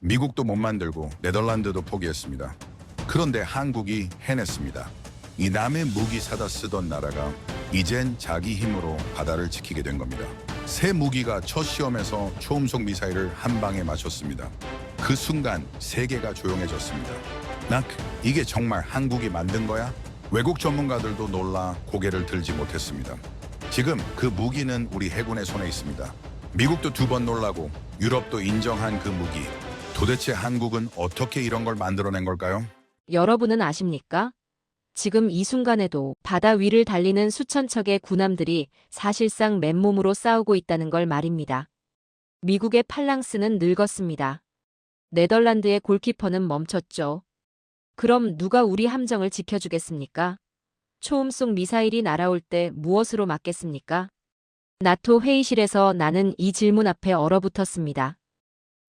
미국도 못 만들고 네덜란드도 포기했습니다. 그런데 한국이 해냈습니다. 이 남의 무기 사다 쓰던 나라가 이젠 자기 힘으로 바다를 지키게 된 겁니다. 새 무기가 첫 시험에서 초음속 미사일을 한 방에 맞췄습니다. 그 순간 세계가 조용해졌습니다. 이게 정말 한국이 만든 거야? 외국 전문가들도 놀라 고개를 들지 못했습니다. 지금 그 무기는 우리 해군의 손에 있습니다. 미국도 2번 놀라고 유럽도 인정한 그 무기. 도대체 한국은 어떻게 이런 걸 만들어낸 걸까요? 여러분은 아십니까? 지금 이 순간에도 바다 위를 달리는 수천 척의 군함들이 사실상 맨몸으로 싸우고 있다는 걸 말입니다. 미국의 팔랑스는 늙었습니다. 네덜란드의 골키퍼는 멈췄죠. 그럼 누가 우리 함정을 지켜주겠습니까? 초음속 미사일이 날아올 때 무엇으로 막겠습니까? 나토 회의실에서 나는 이 질문 앞에 얼어붙었습니다.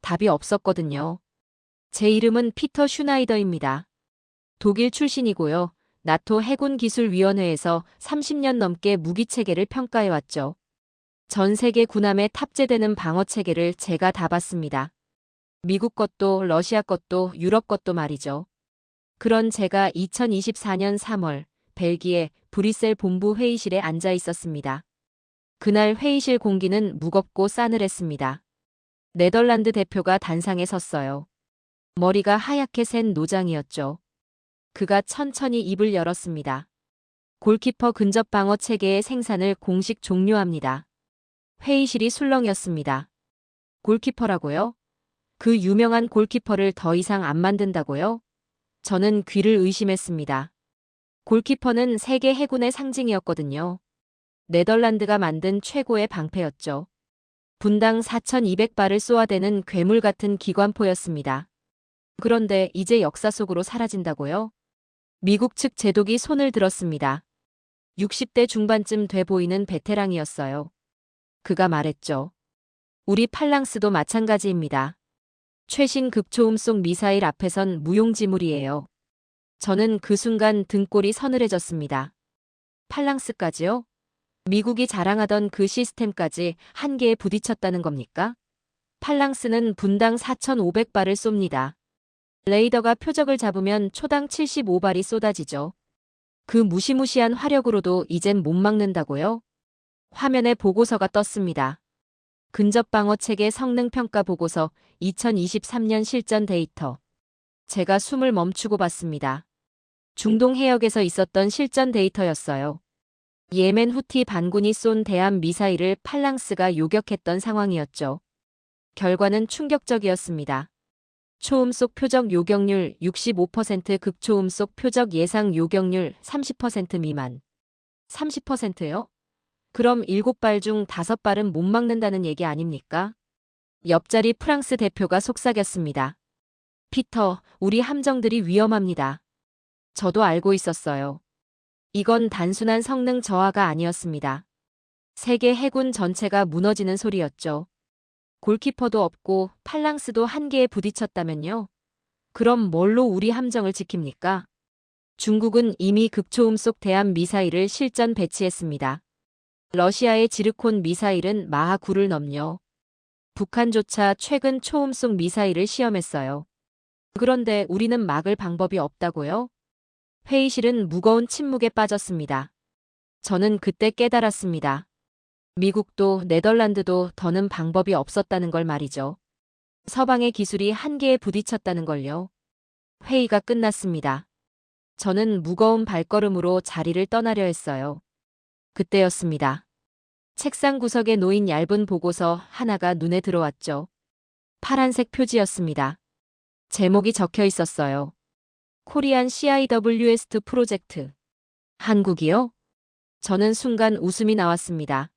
답이 없었거든요. 제 이름은 피터 슈나이더입니다. 독일 출신이고요. 나토 해군기술위원회에서 30년 넘게 무기체계를 평가해왔죠. 전 세계 군함에 탑재되는 방어체계를 제가 다 봤습니다. 미국 것도 러시아 것도 유럽 것도 말이죠. 그런 제가 2024년 3월 벨기에 브뤼셀 본부 회의실에 앉아 있었습니다. 그날 회의실 공기는 무겁고 싸늘했습니다. 네덜란드 대표가 단상에 섰어요. 머리가 하얗게 센 노장이었죠. 그가 천천히 입을 열었습니다. 골키퍼 근접 방어 체계의 생산을 공식 종료합니다. 회의실이 술렁였습니다. 골키퍼라고요? 그 유명한 골키퍼를 더 이상 안 만든다고요? 저는 귀를 의심했습니다. 골키퍼는 세계 해군의 상징이었거든요. 네덜란드가 만든 최고의 방패였죠. 분당 4,200발을 쏘아대는 괴물 같은 기관포였습니다. 그런데 이제 역사 속으로 사라진다고요? 미국 측 제독이 손을 들었습니다. 60대 중반쯤 돼 보이는 베테랑이었어요. 그가 말했죠. 우리 팔랑스도 마찬가지입니다. 최신 극초음속 미사일 앞에선 무용지물이에요. 저는 그 순간 등골이 서늘해졌습니다. 팔랑스까지요? 미국이 자랑하던 그 시스템까지 한계에 부딪혔다는 겁니까? 팔랑스는 분당 4,500발을 쏩니다. 레이더가 표적을 잡으면 초당 75발이 쏟아지죠. 그 무시무시한 화력으로도 이젠 못 막는다고요? 화면에 보고서가 떴습니다. 근접방어체계 성능평가 보고서 2023년 실전 데이터. 제가 숨을 멈추고 봤습니다. 중동 해역에서 있었던 실전 데이터였어요. 예멘 후티 반군이 쏜 대함 미사일을 팔랑스가 요격했던 상황이었죠. 결과는 충격적이었습니다. 초음속 표적 요격률 65%, 극초음속 표적 예상 요격률 30% 미만. 30%요? 그럼 7발 중 5발은 못 막는다는 얘기 아닙니까? 옆자리 프랑스 대표가 속삭였습니다. 피터, 우리 함정들이 위험합니다. 저도 알고 있었어요. 이건 단순한 성능 저하가 아니었습니다. 세계 해군 전체가 무너지는 소리였죠. 골키퍼도 없고 팔랑스도 한계에 부딪혔다면요? 그럼 뭘로 우리 함정을 지킵니까? 중국은 이미 극초음속 대함 미사일을 실전 배치했습니다. 러시아의 지르콘 미사일은 마하 9를 넘요. 북한조차 최근 초음속 미사일을 시험했어요. 그런데 우리는 막을 방법이 없다고요? 회의실은 무거운 침묵에 빠졌습니다. 저는 그때 깨달았습니다. 미국도 네덜란드도 더는 방법이 없었다는 걸 말이죠. 서방의 기술이 한계에 부딪혔다는 걸요. 회의가 끝났습니다. 저는 무거운 발걸음으로 자리를 떠나려 했어요. 그때였습니다. 책상 구석에 놓인 얇은 보고서 하나가 눈에 들어왔죠. 파란색 표지였습니다. 제목이 적혀 있었어요. 코리안 CIWS 프로젝트. 한국이요? 저는 순간 웃음이 나왔습니다.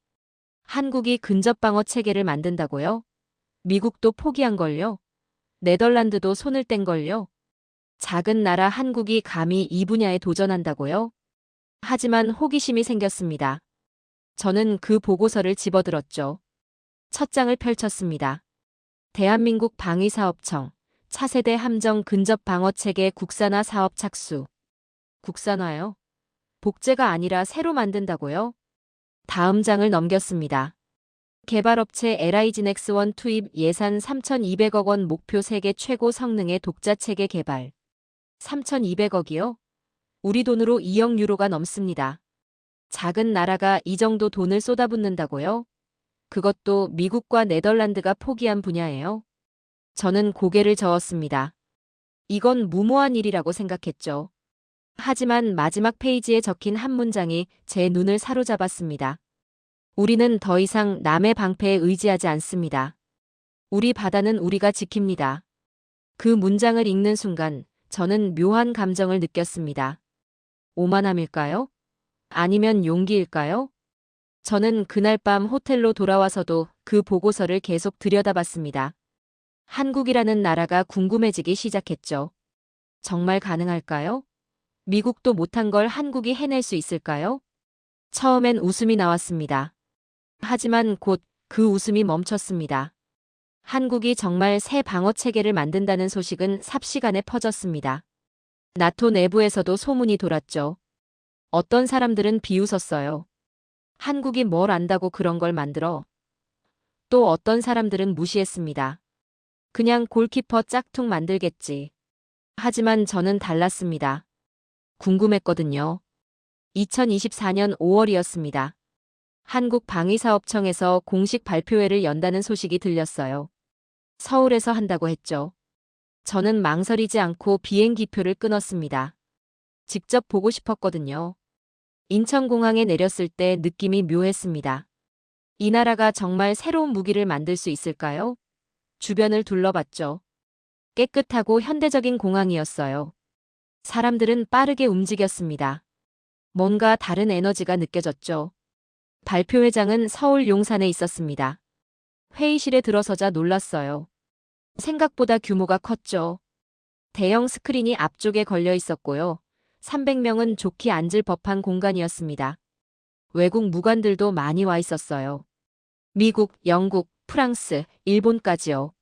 한국이 근접방어 체계를 만든다고요? 미국도 포기한걸요? 네덜란드도 손을 뗀걸요? 작은 나라 한국이 감히 이 분야에 도전한다고요? 하지만 호기심이 생겼습니다. 저는 그 보고서를 집어들었죠. 첫 장을 펼쳤습니다. 대한민국 방위사업청, 차세대 함정 근접방어체계 국산화 사업 착수. 국산화요? 복제가 아니라 새로 만든다고요? 다음 장을 넘겼습니다. 개발업체 LIG넥스원 투입 예산 3,200억 원 목표 세계 최고 성능의 독자체계 개발. 3,200억이요? 우리 돈으로 2억 유로가 넘습니다. 작은 나라가 이 정도 돈을 쏟아붓는다고요? 그것도 미국과 네덜란드가 포기한 분야예요. 저는 고개를 저었습니다. 이건 무모한 일이라고 생각했죠. 하지만 마지막 페이지에 적힌 한 문장이 제 눈을 사로잡았습니다. 우리는 더 이상 남의 방패에 의지하지 않습니다. 우리 바다는 우리가 지킵니다. 그 문장을 읽는 순간 저는 묘한 감정을 느꼈습니다. 오만함일까요? 아니면 용기일까요? 저는 그날 밤 호텔로 돌아와서도 그 보고서를 계속 들여다봤습니다. 한국이라는 나라가 궁금해지기 시작했죠. 정말 가능할까요? 미국도 못한 걸 한국이 해낼 수 있을까요? 처음엔 웃음이 나왔습니다. 하지만 곧 그 웃음이 멈췄습니다. 한국이 정말 새 방어 체계를 만든다는 소식은 삽시간에 퍼졌습니다. 나토 내부에서도 소문이 돌았죠. 어떤 사람들은 비웃었어요. 한국이 뭘 안다고 그런 걸 만들어. 또 어떤 사람들은 무시했습니다. 그냥 골키퍼 짝퉁 만들겠지. 하지만 저는 달랐습니다. 궁금했거든요. 2024년 5월이었습니다. 한국방위사업청에서 공식 발표회를 연다는 소식이 들렸어요. 서울에서 한다고 했죠. 저는 망설이지 않고 비행기표를 끊었습니다. 직접 보고 싶었거든요. 인천공항에 내렸을 때 느낌이 묘했습니다. 이 나라가 정말 새로운 무기를 만들 수 있을까요? 주변을 둘러봤죠. 깨끗하고 현대적인 공항이었어요. 사람들은 빠르게 움직였습니다. 뭔가 다른 에너지가 느껴졌죠. 발표회장은 서울 용산에 있었습니다. 회의실에 들어서자 놀랐어요. 생각보다 규모가 컸죠. 대형 스크린이 앞쪽에 걸려 있었고요. 300명은 좋게 앉을 법한 공간이었습니다. 외국 무관들도 많이 와 있었어요. 미국, 영국, 프랑스, 일본까지요.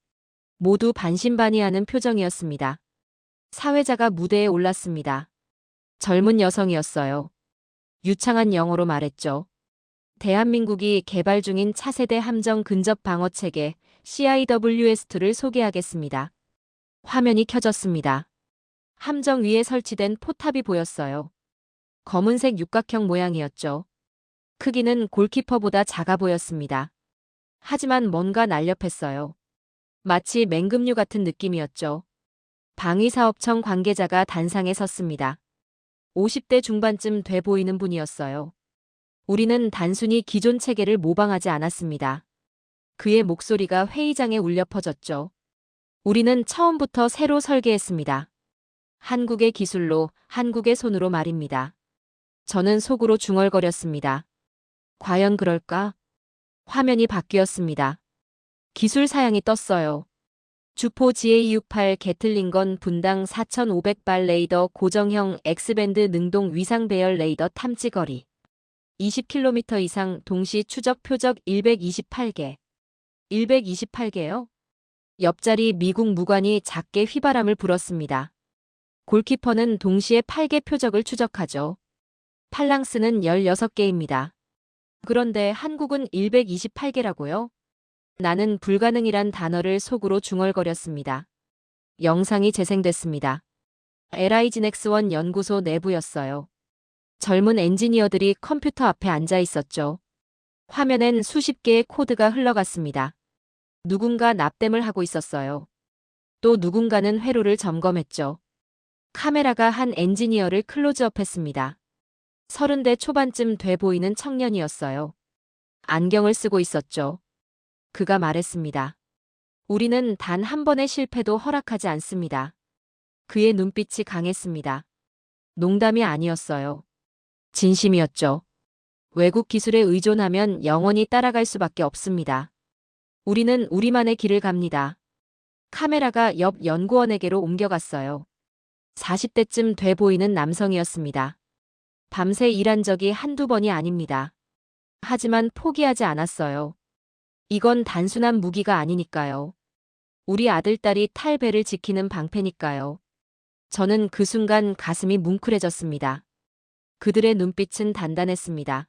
모두 반신반의하는 표정이었습니다. 사회자가 무대에 올랐습니다. 젊은 여성이었어요. 유창한 영어로 말했죠. 대한민국이 개발 중인 차세대 함정 근접 방어 체계 CIWS2를 소개하겠습니다. 화면이 켜졌습니다. 함정 위에 설치된 포탑이 보였어요. 검은색 육각형 모양이었죠. 크기는 골키퍼보다 작아 보였습니다. 하지만 뭔가 날렵했어요. 마치 맹금류 같은 느낌이었죠. 방위사업청 관계자가 단상에 섰습니다. 50대 중반쯤 돼 보이는 분이었어요. 우리는 단순히 기존 체계를 모방하지 않았습니다. 그의 목소리가 회의장에 울려 퍼졌죠. 우리는 처음부터 새로 설계했습니다. 한국의 기술로, 한국의 손으로 말입니다. 저는 속으로 중얼거렸습니다. 과연 그럴까? 화면이 바뀌었습니다. 기술 사양이 떴어요. 주포 GA68 게틀링건 분당 4,500발 레이더 고정형 X밴드 능동 위상 배열 레이더 탐지 거리 20km 이상 동시 추적 표적 128개. 128개요? 옆자리 미국 무관이 작게 휘바람을 불었습니다. 골키퍼는 동시에 8개 표적을 추적하죠. 팔랑스는 16개입니다. 그런데 한국은 128개라고요? 나는 불가능이란 단어를 속으로 중얼거렸습니다. 영상이 재생됐습니다. LIG넥스원 연구소 내부였어요. 젊은 엔지니어들이 컴퓨터 앞에 앉아 있었죠. 화면엔 수십 개의 코드가 흘러갔습니다. 누군가 납땜을 하고 있었어요. 또 누군가는 회로를 점검했죠. 카메라가 한 엔지니어를 클로즈업했습니다. 30대 초반쯤 돼 보이는 청년이었어요. 안경을 쓰고 있었죠. 그가 말했습니다. 우리는 단 한 번의 실패도 허락하지 않습니다. 그의 눈빛이 강했습니다. 농담이 아니었어요. 진심이었죠. 외국 기술에 의존하면 영원히 따라갈 수밖에 없습니다. 우리는 우리만의 길을 갑니다. 카메라가 옆 연구원에게로 옮겨갔어요. 40대쯤 돼 보이는 남성이었습니다. 밤새 일한 적이 한두 번이 아닙니다. 하지만 포기하지 않았어요. 이건 단순한 무기가 아니니까요. 우리 아들딸이 탈 배를 지키는 방패니까요. 저는 그 순간 가슴이 뭉클해졌습니다. 그들의 눈빛은 단단했습니다.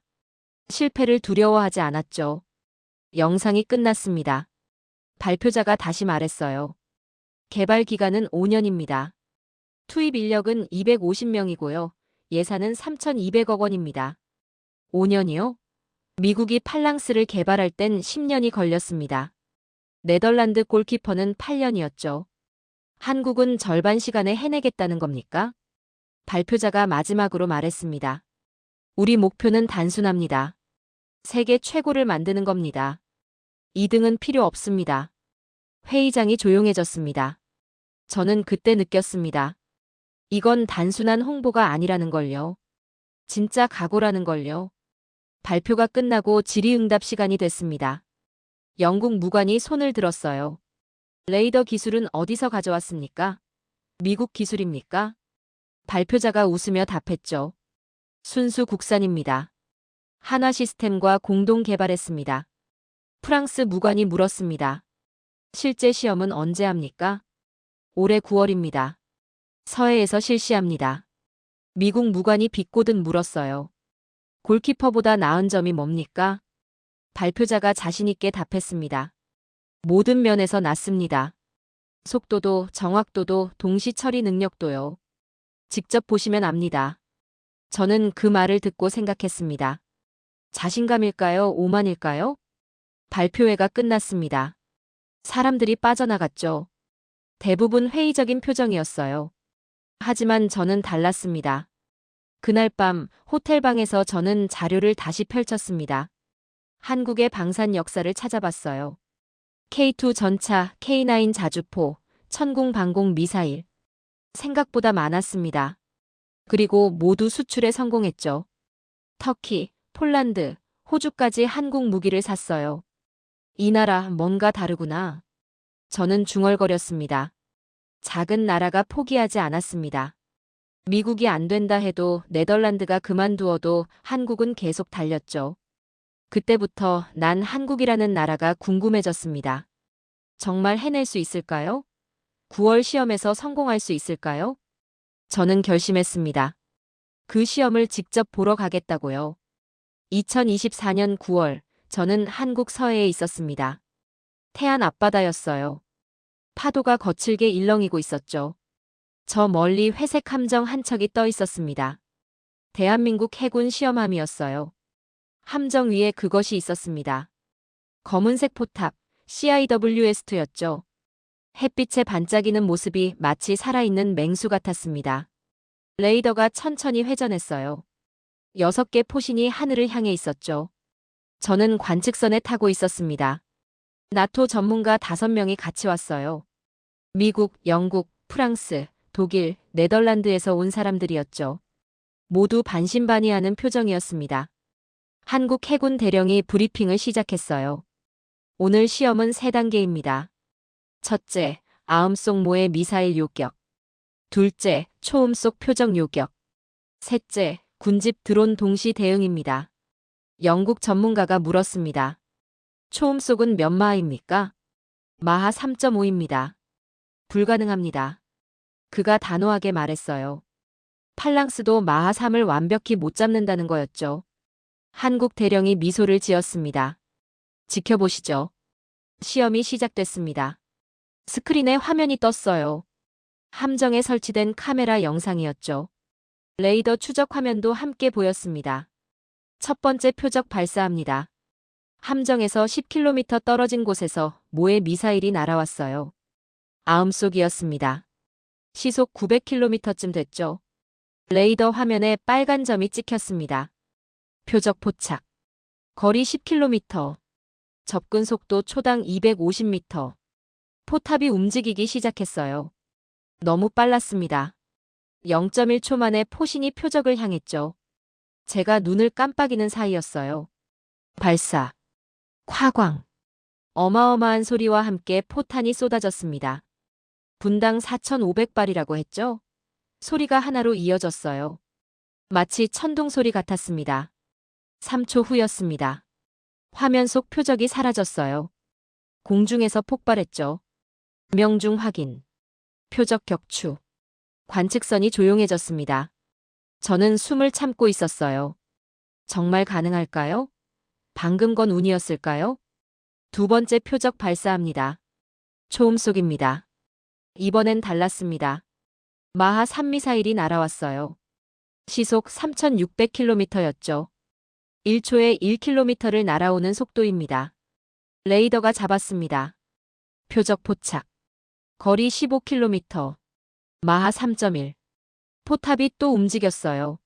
실패를 두려워하지 않았죠. 영상이 끝났습니다. 발표자가 다시 말했어요. 개발 기간은 5년입니다. 투입 인력은 250명이고요. 예산은 3,200억 원입니다. 5년이요? 미국이 팔랑스를 개발할 땐 10년이 걸렸습니다. 네덜란드 골키퍼는 8년이었죠. 한국은 절반 시간에 해내겠다는 겁니까? 발표자가 마지막으로 말했습니다. 우리 목표는 단순합니다. 세계 최고를 만드는 겁니다. 2등은 필요 없습니다. 회의장이 조용해졌습니다. 저는 그때 느꼈습니다. 이건 단순한 홍보가 아니라는 걸요. 진짜 각오라는 걸요. 발표가 끝나고 질의응답 시간이 됐습니다. 영국 무관이 손을 들었어요. 레이더 기술은 어디서 가져왔습니까? 미국 기술입니까? 발표자가 웃으며 답했죠. 순수 국산입니다. 한화 시스템과 공동 개발했습니다. 프랑스 무관이 물었습니다. 실제 시험은 언제 합니까? 올해 9월입니다. 서해에서 실시합니다. 미국 무관이 비꼬듯 물었어요. 골키퍼보다 나은 점이 뭡니까? 발표자가 자신있게 답했습니다. 모든 면에서 낫습니다. 속도도 정확도도 동시 처리 능력도요. 직접 보시면 압니다. 저는 그 말을 듣고 생각했습니다. 자신감일까요? 오만일까요? 발표회가 끝났습니다. 사람들이 빠져나갔죠. 대부분 회의적인 표정이었어요. 하지만 저는 달랐습니다. 그날 밤 호텔방에서 저는 자료를 다시 펼쳤습니다. 한국의 방산 역사를 찾아봤어요. K2 전차, K9 자주포, 천궁 방공 미사일. 생각보다 많았습니다. 그리고 모두 수출에 성공했죠. 터키, 폴란드, 호주까지 한국 무기를 샀어요. 이 나라 뭔가 다르구나. 저는 중얼거렸습니다. 작은 나라가 포기하지 않았습니다. 미국이 안 된다 해도 네덜란드가 그만두어도 한국은 계속 달렸죠. 그때부터 난 한국이라는 나라가 궁금해졌습니다. 정말 해낼 수 있을까요? 9월 시험에서 성공할 수 있을까요? 저는 결심했습니다. 그 시험을 직접 보러 가겠다고요. 2024년 9월, 저는 한국 서해에 있었습니다. 태안 앞바다였어요. 파도가 거칠게 일렁이고 있었죠. 저 멀리 회색 함정 한 척이 떠 있었습니다. 대한민국 해군 시험함이었어요. 함정 위에 그것이 있었습니다. 검은색 포탑, CIWS2였죠. 햇빛에 반짝이는 모습이 마치 살아있는 맹수 같았습니다. 레이더가 천천히 회전했어요. 6개 포신이 하늘을 향해 있었죠. 저는 관측선에 타고 있었습니다. 나토 전문가 5명이 같이 왔어요. 미국, 영국, 프랑스, 독일, 네덜란드에서 온 사람들이었죠. 모두 반신반의하는 표정이었습니다. 한국 해군 대령이 브리핑을 시작했어요. 오늘 시험은 3단계입니다. 첫째, 아음속 모의 미사일 요격. 둘째, 초음속 표적 요격. 셋째, 군집 드론 동시 대응입니다. 영국 전문가가 물었습니다. 초음속은 몇 마하입니까? 마하 3.5입니다. 불가능합니다. 그가 단호하게 말했어요. 팔랑스도 마하 3을 완벽히 못 잡는다는 거였죠. 한국 대령이 미소를 지었습니다. 지켜보시죠. 시험이 시작됐습니다. 스크린에 화면이 떴어요. 함정에 설치된 카메라 영상이었죠. 레이더 추적 화면도 함께 보였습니다. 첫 번째 표적 발사합니다. 함정에서 10km 떨어진 곳에서 모의 미사일이 날아왔어요. 아음속이었습니다. 시속 900km쯤 됐죠. 레이더 화면에 빨간 점이 찍혔습니다. 표적 포착. 거리 10km. 접근 속도 초당 250m. 포탑이 움직이기 시작했어요. 너무 빨랐습니다. 0.1초 만에 포신이 표적을 향했죠. 제가 눈을 깜빡이는 사이였어요. 발사. 화광. 어마어마한 소리와 함께 포탄이 쏟아졌습니다. 분당 4,500발이라고 했죠? 소리가 하나로 이어졌어요. 마치 천둥 소리 같았습니다. 3초 후였습니다. 화면 속 표적이 사라졌어요. 공중에서 폭발했죠. 명중 확인. 표적 격추. 관측선이 조용해졌습니다. 저는 숨을 참고 있었어요. 정말 가능할까요? 방금 건 운이었을까요? 두 번째 표적 발사합니다. 초음 속입니다. 이번엔 달랐습니다. 마하 3미사일이 날아왔어요. 시속 3,600km였죠. 1초에 1km를 날아오는 속도입니다. 레이더가 잡았습니다. 표적 포착. 거리 15km. 마하 3.1. 포탑이 또 움직였어요.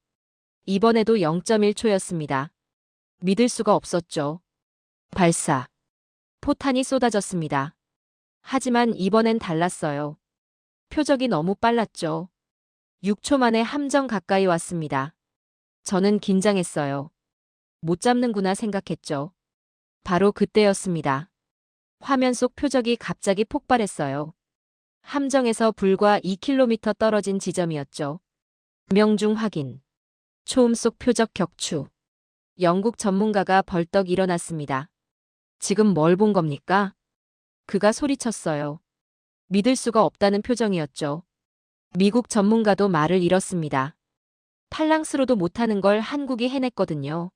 이번에도 0.1초였습니다. 믿을 수가 없었죠. 발사. 포탄이 쏟아졌습니다. 하지만 이번엔 달랐어요. 표적이 너무 빨랐죠. 6초 만에 함정 가까이 왔습니다. 저는 긴장했어요. 못 잡는구나 생각했죠. 바로 그때였습니다. 화면 속 표적이 갑자기 폭발했어요. 함정에서 불과 2km 떨어진 지점이었죠. 명중 확인. 초음 속 표적 격추. 영국 전문가가 벌떡 일어났습니다. 지금 뭘 본 겁니까? 그가 소리쳤어요. 믿을 수가 없다는 표정이었죠. 미국 전문가도 말을 잃었습니다. 팔랑스로도 못하는 걸 한국이 해냈거든요.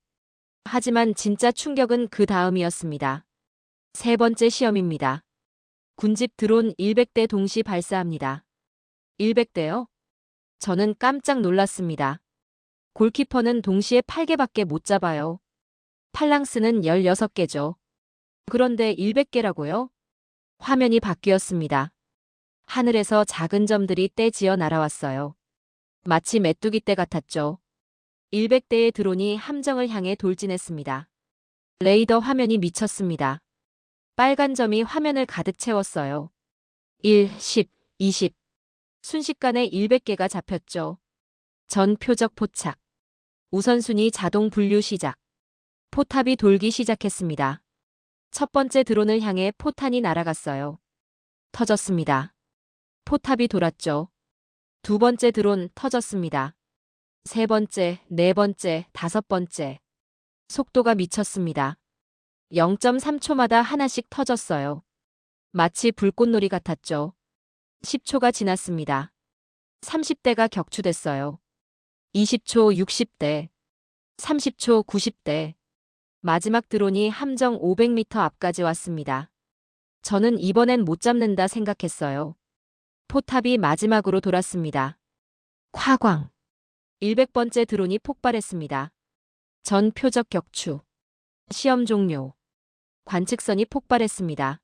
하지만 진짜 충격은 그 다음이었습니다. 세 번째 시험입니다. 군집 드론 100대 동시 발사합니다. 100대요? 저는 깜짝 놀랐습니다. 골키퍼는 동시에 8개밖에 못 잡아요. 팔랑스는 16개죠. 그런데 100개라고요? 화면이 바뀌었습니다. 하늘에서 작은 점들이 떼지어 날아왔어요. 마치 메뚜기 떼 같았죠. 100대의 드론이 함정을 향해 돌진했습니다. 레이더 화면이 미쳤습니다. 빨간 점이 화면을 가득 채웠어요. 1, 10, 20. 순식간에 100개가 잡혔죠. 전 표적 포착. 우선순위 자동 분류 시작. 포탑이 돌기 시작했습니다. 첫 번째 드론을 향해 포탄이 날아갔어요. 터졌습니다. 포탑이 돌았죠. 두 번째 드론 터졌습니다. 세 번째, 네 번째, 다섯 번째. 속도가 미쳤습니다. 0.3초마다 하나씩 터졌어요. 마치 불꽃놀이 같았죠. 10초가 지났습니다. 30대가 격추됐어요. 20초 60대, 30초 90대. 마지막 드론이 함정 500m 앞까지 왔습니다. 저는 이번엔 못 잡는다 생각했어요. 포탑이 마지막으로 돌았습니다. 화광. 100번째 드론이 폭발했습니다. 전 표적 격추. 시험 종료. 관측선이 폭발했습니다.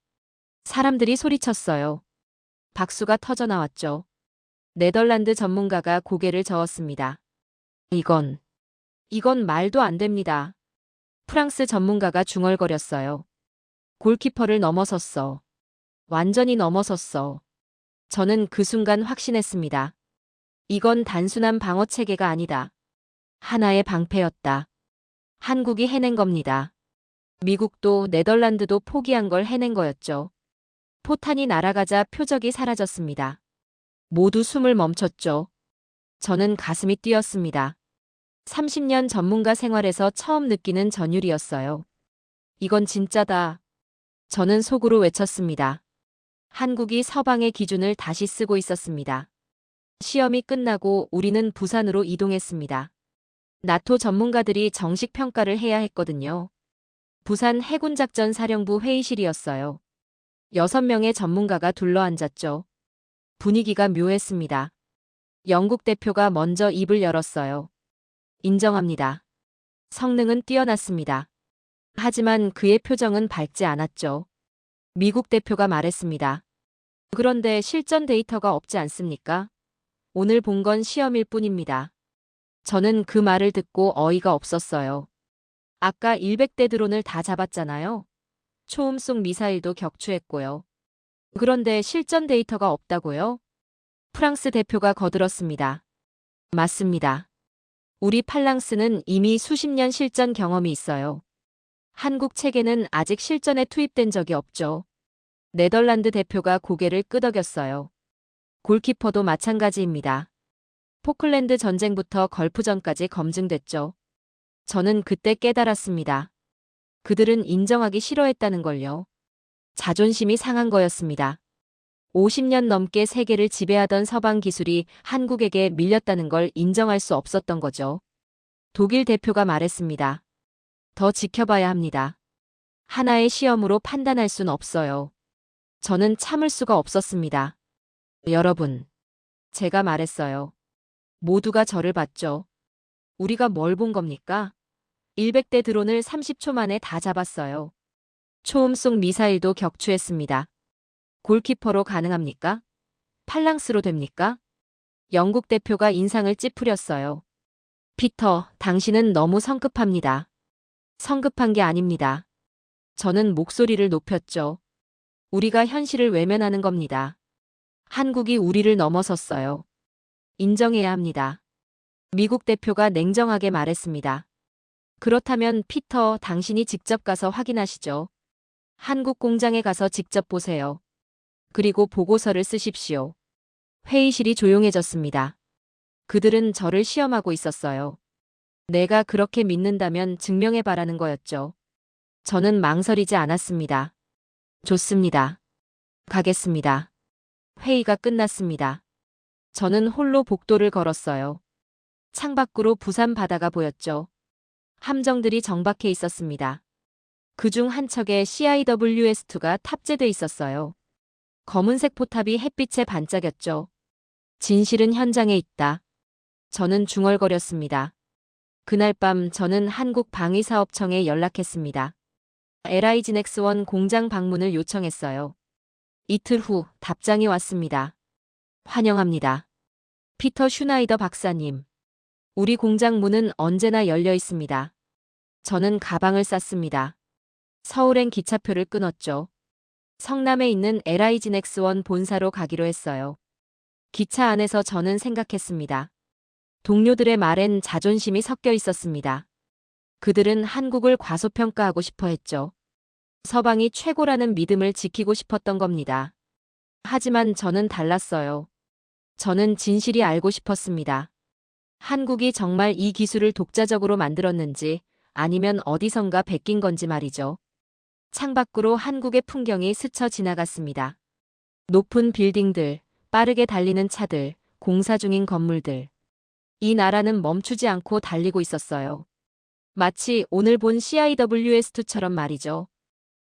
사람들이 소리쳤어요. 박수가 터져나왔죠. 네덜란드 전문가가 고개를 저었습니다. 이건 말도 안 됩니다. 프랑스 전문가가 중얼거렸어요. 골키퍼를 넘어섰어. 완전히 넘어섰어. 저는 그 순간 확신했습니다. 이건 단순한 방어 체계가 아니다. 하나의 방패였다. 한국이 해낸 겁니다. 미국도 네덜란드도 포기한 걸 해낸 거였죠. 포탄이 날아가자 표적이 사라졌습니다. 모두 숨을 멈췄죠. 저는 가슴이 뛰었습니다. 30년 전문가 생활에서 처음 느끼는 전율이었어요. 이건 진짜다. 저는 속으로 외쳤습니다. 한국이 서방의 기준을 다시 쓰고 있었습니다. 시험이 끝나고 우리는 부산으로 이동했습니다. 나토 전문가들이 정식 평가를 해야 했거든요. 부산 해군작전 사령부 회의실이었어요. 6명의 전문가가 둘러앉았죠. 분위기가 묘했습니다. 영국 대표가 먼저 입을 열었어요. 인정합니다. 성능은 뛰어났습니다. 하지만 그의 표정은 밝지 않았죠. 미국 대표가 말했습니다. 그런데 실전 데이터가 없지 않습니까? 오늘 본 건 시험일 뿐입니다. 저는 그 말을 듣고 어이가 없었어요. 아까 100대 드론을 다 잡았잖아요. 초음 속 미사일도 격추했고요. 그런데 실전 데이터가 없다고요? 프랑스 대표가 거들었습니다. 맞습니다. 우리 팔랑스는 이미 수십 년 실전 경험이 있어요. 한국 체계는 아직 실전에 투입된 적이 없죠. 네덜란드 대표가 고개를 끄덕였어요. 골키퍼도 마찬가지입니다. 포클랜드 전쟁부터 걸프전까지 검증됐죠. 저는 그때 깨달았습니다. 그들은 인정하기 싫어했다는 걸요. 자존심이 상한 거였습니다. 50년 넘게 세계를 지배하던 서방 기술이 한국에게 밀렸다는 걸 인정할 수 없었던 거죠. 독일 대표가 말했습니다. 더 지켜봐야 합니다. 하나의 시험으로 판단할 순 없어요. 저는 참을 수가 없었습니다. 여러분, 제가 말했어요. 모두가 저를 봤죠. 우리가 뭘 본 겁니까? 100대 드론을 30초 만에 다 잡았어요. 초음속 미사일도 격추했습니다. 골키퍼로 가능합니까? 팔랑스로 됩니까? 영국 대표가 인상을 찌푸렸어요. 피터, 당신은 너무 성급합니다. 성급한 게 아닙니다. 저는 목소리를 높였죠. 우리가 현실을 외면하는 겁니다. 한국이 우리를 넘어섰어요. 인정해야 합니다. 미국 대표가 냉정하게 말했습니다. 그렇다면 피터, 당신이 직접 가서 확인하시죠. 한국 공장에 가서 직접 보세요. 그리고 보고서를 쓰십시오. 회의실이 조용해졌습니다. 그들은 저를 시험하고 있었어요. 내가 그렇게 믿는다면 증명해봐라는 거였죠. 저는 망설이지 않았습니다. 좋습니다. 가겠습니다. 회의가 끝났습니다. 저는 홀로 복도를 걸었어요. 창밖으로 부산 바다가 보였죠. 함정들이 정박해 있었습니다. 그중 한 척에 CIWS-2가 탑재돼 있었어요. 검은색 포탑이 햇빛에 반짝였죠. 진실은 현장에 있다. 저는 중얼거렸습니다. 그날 밤 저는 한국방위사업청에 연락했습니다. LIGNX1 공장 방문을 요청했어요. 이틀 후 답장이 왔습니다. 환영합니다. 피터 슈나이더 박사님. 우리 공장 문은 언제나 열려 있습니다. 저는 가방을 쌌습니다. 서울행 기차표를 끊었죠. 성남에 있는 LIGNX1 본사로 가기로 했어요. 기차 안에서 저는 생각했습니다. 동료들의 말엔 자존심이 섞여 있었습니다. 그들은 한국을 과소평가하고 싶어 했죠. 서방이 최고라는 믿음을 지키고 싶었던 겁니다. 하지만 저는 달랐어요. 저는 진실이 알고 싶었습니다. 한국이 정말 이 기술을 독자적으로 만들었는지 아니면 어디선가 베낀 건지 말이죠. 창밖으로 한국의 풍경이 스쳐 지나갔습니다. 높은 빌딩들, 빠르게 달리는 차들, 공사 중인 건물들. 이 나라는 멈추지 않고 달리고 있었어요. 마치 오늘 본 CIWS-2처럼 말이죠.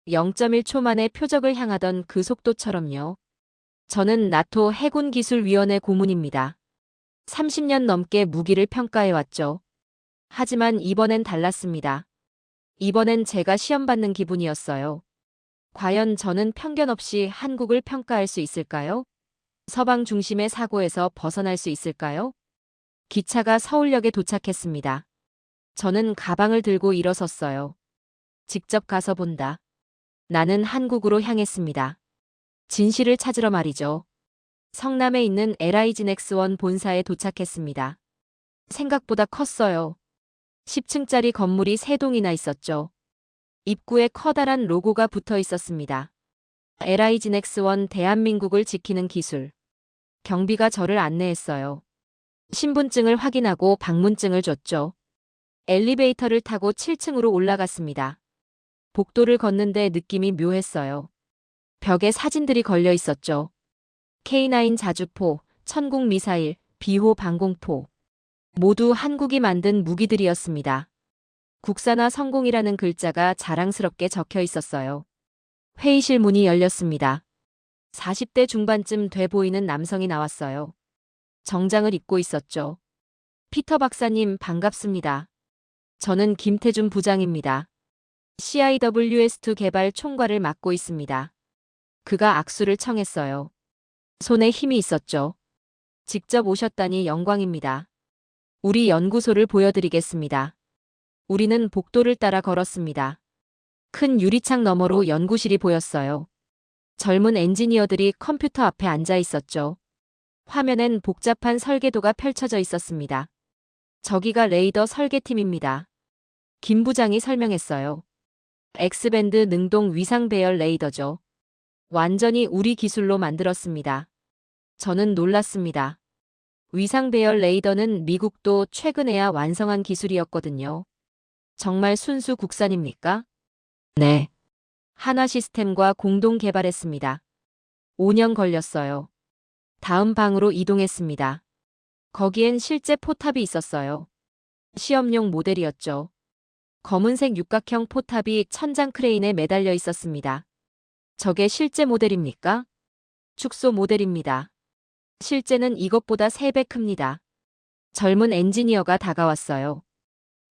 0.1초 만에 표적을 향하던 그 속도처럼요. 저는 나토 해군기술위원회 고문입니다. 30년 넘게 무기를 평가해왔죠. 하지만 이번엔 달랐습니다. 이번엔 제가 시험받는 기분이었어요. 과연 저는 편견 없이 한국을 평가할 수 있을까요? 서방 중심의 사고에서 벗어날 수 있을까요? 기차가 서울역에 도착했습니다. 저는 가방을 들고 일어섰어요. 직접 가서 본다. 나는 한국으로 향했습니다. 진실을 찾으러 말이죠. 성남에 있는 LIGNX1 본사에 도착했습니다. 생각보다 컸어요. 10층짜리 건물이 3동이나 있었죠. 입구에 커다란 로고가 붙어 있었습니다. LIGNX1 대한민국을 지키는 기술. 경비가 저를 안내했어요. 신분증을 확인하고 방문증을 줬죠. 엘리베이터를 타고 7층으로 올라갔습니다. 복도를 걷는데 느낌이 묘했어요. 벽에 사진들이 걸려 있었죠. K9 자주포, 천국 미사일, 비호 방공포. 모두 한국이 만든 무기들이었습니다. 국산화 성공이라는 글자가 자랑스럽게 적혀 있었어요. 회의실 문이 열렸습니다. 40대 중반쯤 돼 보이는 남성이 나왔어요. 정장을 입고 있었죠. 피터 박사님 반갑습니다. 저는 김태준 부장입니다. CIWS-2 개발 총괄을 맡고 있습니다. 그가 악수를 청했어요. 손에 힘이 있었죠. 직접 오셨다니 영광입니다. 우리 연구소를 보여드리겠습니다. 우리는 복도를 따라 걸었습니다. 큰 유리창 너머로 연구실이 보였어요. 젊은 엔지니어들이 컴퓨터 앞에 앉아 있었죠. 화면엔 복잡한 설계도가 펼쳐져 있었습니다. 저기가 레이더 설계팀입니다. 김 부장이 설명했어요. X밴드 능동 위상 배열 레이더죠. 완전히 우리 기술로 만들었습니다. 저는 놀랐습니다. 위상 배열 레이더는 미국도 최근에야 완성한 기술이었거든요. 정말 순수 국산입니까? 네. 한화 시스템과 공동 개발했습니다. 5년 걸렸어요. 다음 방으로 이동했습니다. 거기엔 실제 포탑이 있었어요. 시험용 모델이었죠. 검은색 육각형 포탑이 천장 크레인에 매달려 있었습니다. 저게 실제 모델입니까? 축소 모델입니다. 실제는 이것보다 3배 큽니다. 젊은 엔지니어가 다가왔어요.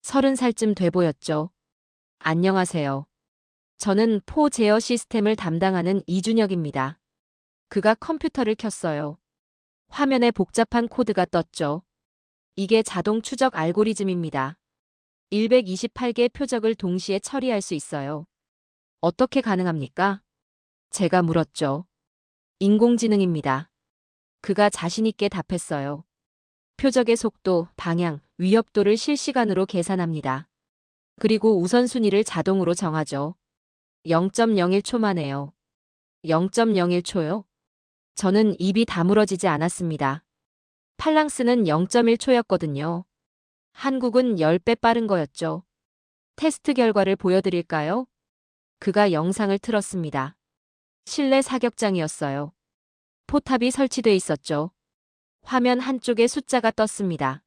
30살쯤 돼 보였죠. 안녕하세요. 저는 포 제어 시스템을 담당하는 이준혁입니다. 그가 컴퓨터를 켰어요. 화면에 복잡한 코드가 떴죠. 이게 자동 추적 알고리즘입니다. 128개 표적을 동시에 처리할 수 있어요. 어떻게 가능합니까? 제가 물었죠. 인공지능입니다. 그가 자신있게 답했어요. 표적의 속도, 방향, 위협도를 실시간으로 계산합니다. 그리고 우선순위를 자동으로 정하죠. 0.01초 만에요. 0.01초요? 저는 입이 다물어지지 않았습니다. 팔랑스는 0.1초였거든요. 한국은 10배 빠른 거였죠. 테스트 결과를 보여드릴까요? 그가 영상을 틀었습니다. 실내 사격장이었어요. 포탑이 설치돼 있었죠. 화면 한쪽에 숫자가 떴습니다.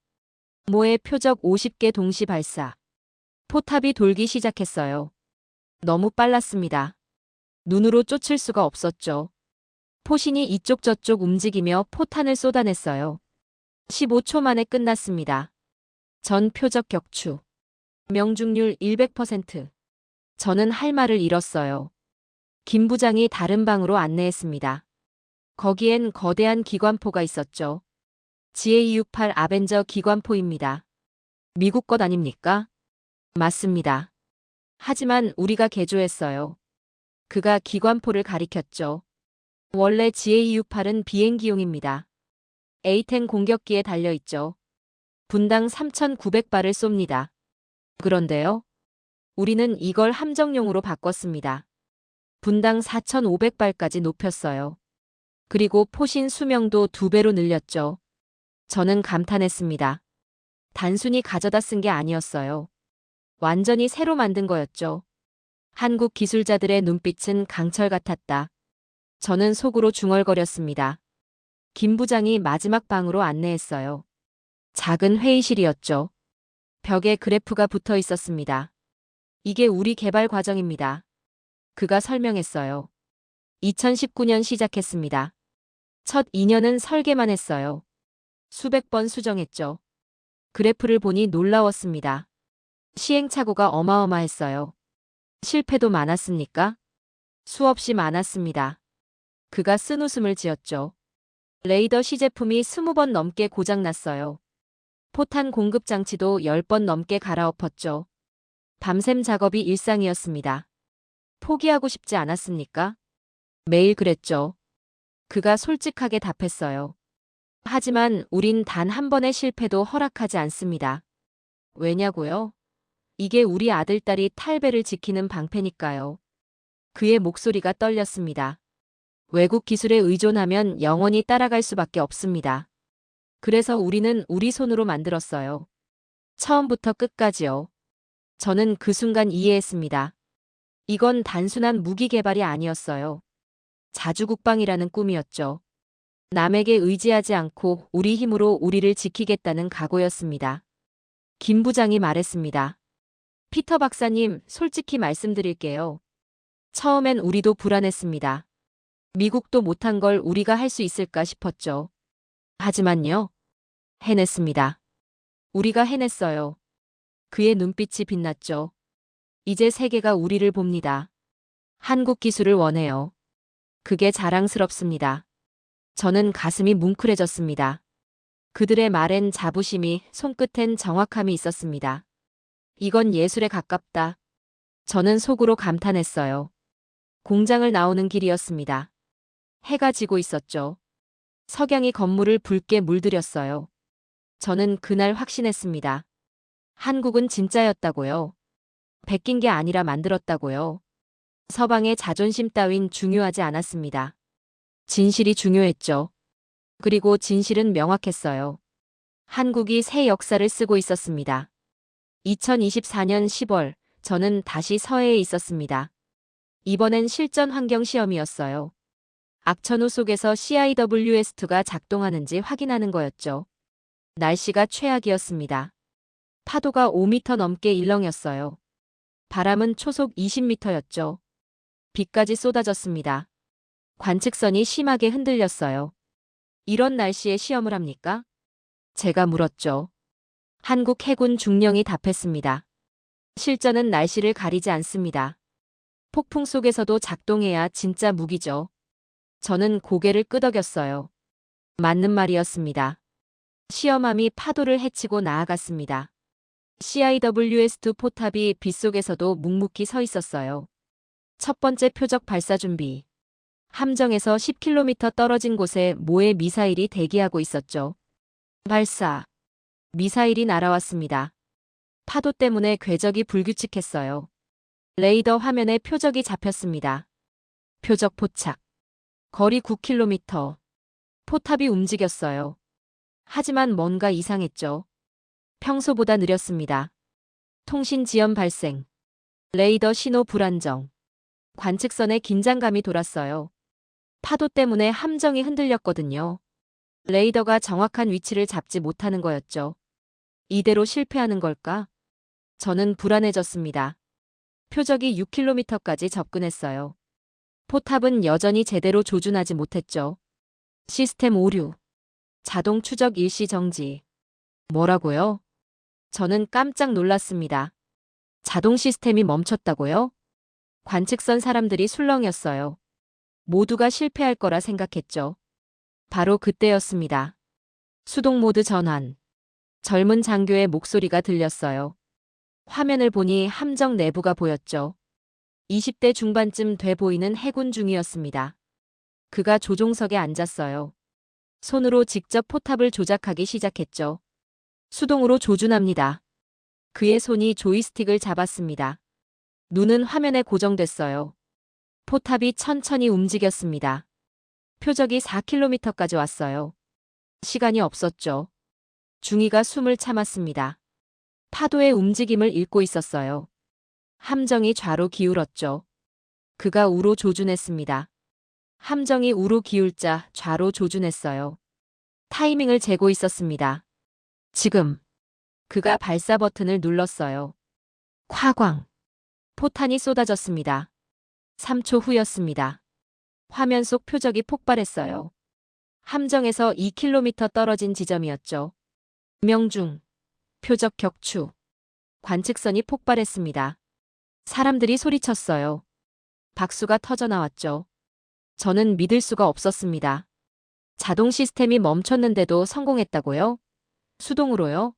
모의 표적 50개 동시 발사. 포탑이 돌기 시작했어요. 너무 빨랐습니다. 눈으로 쫓을 수가 없었죠. 포신이 이쪽 저쪽 움직이며 포탄을 쏟아냈어요. 15초 만에 끝났습니다. 전 표적 격추. 명중률 100%. 저는 할 말을 잃었어요. 김 부장이 다른 방으로 안내했습니다. 거기엔 거대한 기관포가 있었죠. GA-68 아벤저 기관포입니다. 미국 것 아닙니까? 맞습니다. 하지만 우리가 개조했어요. 그가 기관포를 가리켰죠. 원래 GA-68은 비행기용입니다. A-10 공격기에 달려있죠. 분당 3,900발을 쏩니다. 그런데요. 우리는 이걸 함정용으로 바꿨습니다. 분당 4,500발까지 높였어요. 그리고 포신 수명도 2배로 늘렸죠. 저는 감탄했습니다. 단순히 가져다 쓴 게 아니었어요. 완전히 새로 만든 거였죠. 한국 기술자들의 눈빛은 강철 같았다. 저는 속으로 중얼거렸습니다. 김 부장이 마지막 방으로 안내했어요. 작은 회의실이었죠. 벽에 그래프가 붙어 있었습니다. 이게 우리 개발 과정입니다. 그가 설명했어요. 2019년 시작했습니다. 첫 2년은 설계만 했어요. 수백 번 수정했죠. 그래프를 보니 놀라웠습니다. 시행착오가 어마어마했어요. 실패도 많았습니까? 수없이 많았습니다. 그가 쓴웃음을 지었죠. 레이더 시제품이 20번 넘게 고장났어요. 포탄 공급 장치도 10번 넘게 갈아엎었죠. 밤샘 작업이 일상이었습니다. 포기하고 싶지 않았습니까? 매일 그랬죠. 그가 솔직하게 답했어요. 하지만 우린 단 한 번의 실패도 허락하지 않습니다. 왜냐고요? 이게 우리 아들딸이 탈배를 지키는 방패니까요. 그의 목소리가 떨렸습니다. 외국 기술에 의존하면 영원히 따라갈 수밖에 없습니다. 그래서 우리는 우리 손으로 만들었어요. 처음부터 끝까지요. 저는 그 순간 이해했습니다. 이건 단순한 무기 개발이 아니었어요. 자주국방이라는 꿈이었죠. 남에게 의지하지 않고 우리 힘으로 우리를 지키겠다는 각오였습니다. 김 부장이 말했습니다. 피터 박사님, 솔직히 말씀드릴게요. 처음엔 우리도 불안했습니다. 미국도 못한 걸 우리가 할 수 있을까 싶었죠. 하지만요. 해냈습니다. 우리가 해냈어요. 그의 눈빛이 빛났죠. 이제 세계가 우리를 봅니다. 한국 기술을 원해요. 그게 자랑스럽습니다. 저는 가슴이 뭉클해졌습니다. 그들의 말엔 자부심이, 손끝엔 정확함이 있었습니다. 이건 예술에 가깝다. 저는 속으로 감탄했어요. 공장을 나오는 길이었습니다. 해가 지고 있었죠. 석양이 건물을 붉게 물들였어요. 저는 그날 확신했습니다. 한국은 진짜였다고요. 베낀 게 아니라 만들었다고요. 서방의 자존심 따윈 중요하지 않았습니다. 진실이 중요했죠. 그리고 진실은 명확했어요. 한국이 새 역사를 쓰고 있었습니다. 2024년 10월, 저는 다시 서해에 있었습니다. 이번엔 실전 환경 시험이었어요. 악천후 속에서 CIWS2가 작동하는지 확인하는 거였죠. 날씨가 최악이었습니다. 파도가 5m 넘게 일렁였어요. 바람은 초속 20m였죠. 비까지 쏟아졌습니다. 관측선이 심하게 흔들렸어요. 이런 날씨에 시험을 합니까? 제가 물었죠. 한국 해군 중령이 답했습니다. 실전은 날씨를 가리지 않습니다. 폭풍 속에서도 작동해야 진짜 무기죠. 저는 고개를 끄덕였어요. 맞는 말이었습니다. 시험함이 파도를 헤치고 나아갔습니다. CIWS2 포탑이 빗속에서도 묵묵히 서 있었어요. 첫 번째 표적 발사 준비. 함정에서 10km 떨어진 곳에 모의 미사일이 대기하고 있었죠. 발사. 미사일이 날아왔습니다. 파도 때문에 궤적이 불규칙했어요. 레이더 화면에 표적이 잡혔습니다. 표적 포착. 거리 9km. 포탑이 움직였어요. 하지만 뭔가 이상했죠. 평소보다 느렸습니다. 통신 지연 발생. 레이더 신호 불안정. 관측선에 긴장감이 돌았어요. 파도 때문에 함정이 흔들렸거든요. 레이더가 정확한 위치를 잡지 못하는 거였죠. 이대로 실패하는 걸까? 저는 불안해졌습니다. 표적이 6km까지 접근했어요. 포탑은 여전히 제대로 조준하지 못했죠. 시스템 오류. 자동 추적 일시 정지. 뭐라고요? 저는 깜짝 놀랐습니다. 자동 시스템이 멈췄다고요? 관측선 사람들이 술렁였어요. 모두가 실패할 거라 생각했죠. 바로 그때였습니다. 수동 모드 전환. 젊은 장교의 목소리가 들렸어요. 화면을 보니 함정 내부가 보였죠. 20대 중반쯤 돼 보이는 해군 중이었습니다. 그가 조종석에 앉았어요. 손으로 직접 포탑을 조작하기 시작했죠. 수동으로 조준합니다. 그의 손이 조이스틱을 잡았습니다. 눈은 화면에 고정됐어요. 포탑이 천천히 움직였습니다. 표적이 4km까지 왔어요. 시간이 없었죠. 중위가 숨을 참았습니다. 파도의 움직임을 읽고 있었어요. 함정이 좌로 기울었죠. 그가 우로 조준했습니다. 함정이 우로 기울자 좌로 조준했어요. 타이밍을 재고 있었습니다. 지금. 그가 발사 버튼을 눌렀어요. 콰광. 포탄이 쏟아졌습니다. 3초 후였습니다. 화면 속 표적이 폭발했어요. 함정에서 2km 떨어진 지점이었죠. 명중. 표적 격추. 관측선이 폭발했습니다. 사람들이 소리쳤어요. 박수가 터져나왔죠. 저는 믿을 수가 없었습니다. 자동 시스템이 멈췄는데도 성공했다고요? 수동으로요?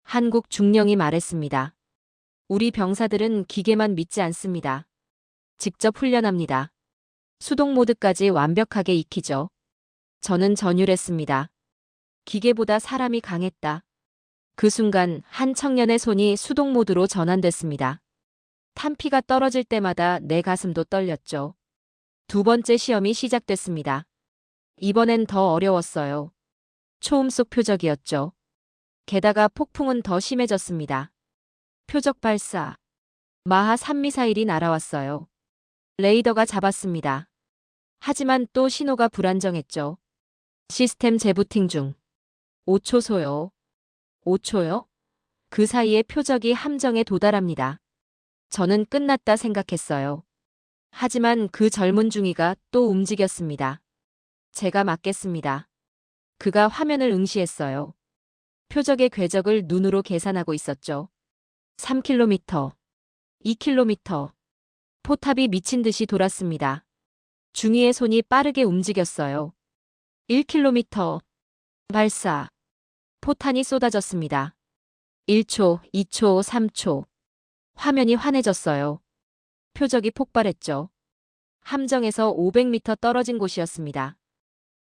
한국 중령이 말했습니다. 우리 병사들은 기계만 믿지 않습니다. 직접 훈련합니다. 수동 모드까지 완벽하게 익히죠. 저는 전율했습니다. 기계보다 사람이 강했다. 그 순간 한 청년의 손이 수동 모드로 전환됐습니다. 탄피가 떨어질 때마다 내 가슴도 떨렸죠. 두 번째 시험이 시작됐습니다. 이번엔 더 어려웠어요. 초음 속 표적이었죠. 게다가 폭풍은 더 심해졌습니다. 표적 발사. 마하 3 미사일이 날아왔어요. 레이더가 잡았습니다. 하지만 또 신호가 불안정했죠. 시스템 재부팅 중. 5초 소요. 5초요? 그 사이에 표적이 함정에 도달합니다. 저는 끝났다 생각했어요. 하지만 그 젊은 중위가 또 움직였습니다. 제가 막겠습니다. 그가 화면을 응시했어요. 표적의 궤적을 눈으로 계산하고 있었죠. 3km, 2km. 포탑이 미친 듯이 돌았습니다. 중위의 손이 빠르게 움직였어요. 1km. 발사. 포탄이 쏟아졌습니다. 1초, 2초, 3초. 화면이 환해졌어요. 표적이 폭발했죠. 함정에서 500m 떨어진 곳이었습니다.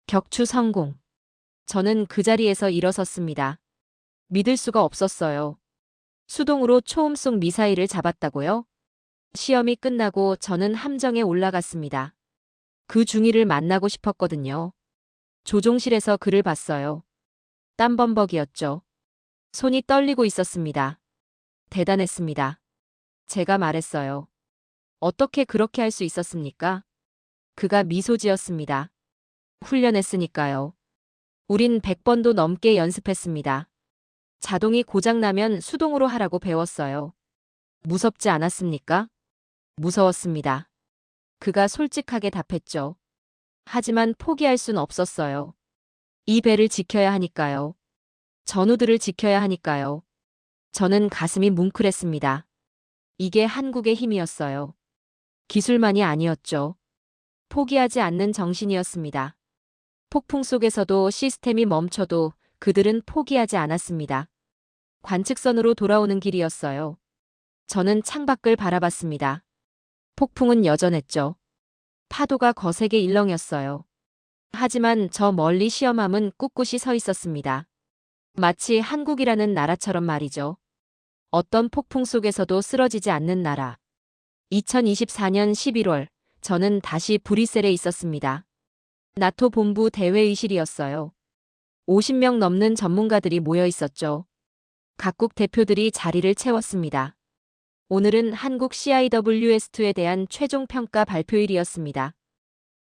격추 성공. 저는 그 자리에서 일어섰습니다. 믿을 수가 없었어요. 수동으로 초음 속 미사일을 잡았다고요? 시험이 끝나고 저는 함정에 올라갔습니다. 그 중위를 만나고 싶었거든요. 조종실에서 그를 봤어요. 땀범벅이었죠. 손이 떨리고 있었습니다. 대단했습니다. 제가 말했어요. 어떻게 그렇게 할 수 있었습니까? 그가 미소 지었습니다. 훈련했으니까요. 우린 100번도 넘게 연습했습니다. 자동이 고장나면 수동으로 하라고 배웠어요. 무섭지 않았습니까? 무서웠습니다. 그가 솔직하게 답했죠. 하지만 포기할 순 없었어요. 이 배를 지켜야 하니까요. 전우들을 지켜야 하니까요. 저는 가슴이 뭉클했습니다. 이게 한국의 힘이었어요. 기술만이 아니었죠. 포기하지 않는 정신이었습니다. 폭풍 속에서도 시스템이 멈춰도 그들은 포기하지 않았습니다. 관측선으로 돌아오는 길이었어요. 저는 창밖을 바라봤습니다. 폭풍은 여전했죠. 파도가 거세게 일렁였어요. 하지만 저 멀리 시험함은 꿋꿋이 서 있었습니다. 마치 한국이라는 나라처럼 말이죠. 어떤 폭풍 속에서도 쓰러지지 않는 나라. 2024년 11월, 저는 다시 브뤼셀에 있었습니다. 나토 본부 대회의실이었어요. 50명 넘는 전문가들이 모여 있었죠. 각국 대표들이 자리를 채웠습니다. 오늘은 한국 CIWS2에 대한 최종 평가 발표일이었습니다.